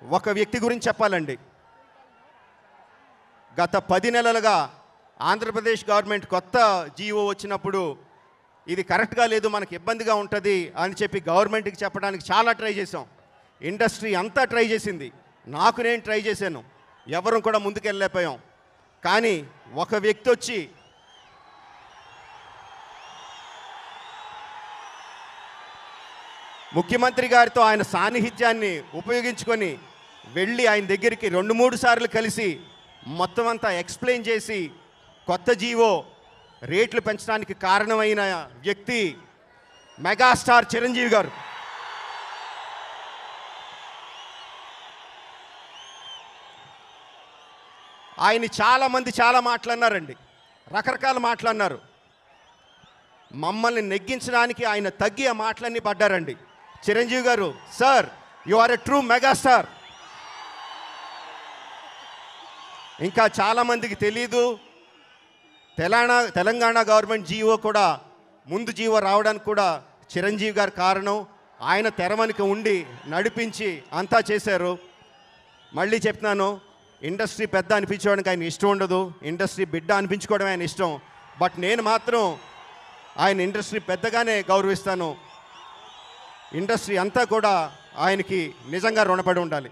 ఒక వ్యక్తి గురించి చెప్పాలండి. గత 10 నెలలుగా ఆంధ్రప్రదేశ్ గవర్నమెంట్ కొత్త జీవో వచ్చినప్పుడు ఇది కరెక్ట్గా లేదు, మనకు ఇబ్బందిగా ఉంటుంది అని చెప్పి గవర్నమెంట్కి చెప్పడానికి చాలా ట్రై చేసాం. ఇండస్ట్రీ అంతా ట్రై చేసింది, నేను ట్రై చేశాను, ఎవరు కూడా ముందుకెళ్ళలేకపోయాం. కానీ ఒక వ్యక్తి వచ్చి ముఖ్యమంత్రి గారితో ఆయన సాన్నిహిత్యాన్ని ఉపయోగించుకొని వెళ్ళి ఆయన దగ్గరికి 2-3 సార్లు కలిసి మొత్తం అంతా ఎక్స్ప్లెయిన్ చేసి కొత్త జీవో రేట్లు పెంచడానికి కారణమైన వ్యక్తి మెగాస్టార్ చిరంజీవి గారు. ఆయన చాలామంది చాలా మాట్లాడినారండి, రకరకాల మాట్లాడినారు. మమ్మల్ని నెగ్గించడానికి ఆయన తగ్గి ఆ మాటలన్నీ పడ్డారండి. Chiranjeevi garu, sir you are a true megastar. ఇంకా చాలామందికి తెలీదు, తెలంగాణ గవర్నమెంట్ జీవో కూడా ముందు జీవో రావడానికి కూడా చిరంజీవి గారు కారణం. ఆయన తెరవనికి ఉండి నడిపించి అంతా చేశారు. మళ్ళీ చెప్తున్నాను, ఇండస్ట్రీ పెద్ద అనిపించుకోవడానికి ఆయన ఇష్టం ఉండదు, ఇండస్ట్రీ బిడ్డ అనిపించుకోవడం ఆయన ఇష్టం. బట్ నేను మాత్రం ఆయన ఇండస్ట్రీ పెద్దగానే గౌరవిస్తాను. ఇండస్ట్రీ అంతా కూడా ఆయనకి నిజంగా రుణపడి ఉండాలి.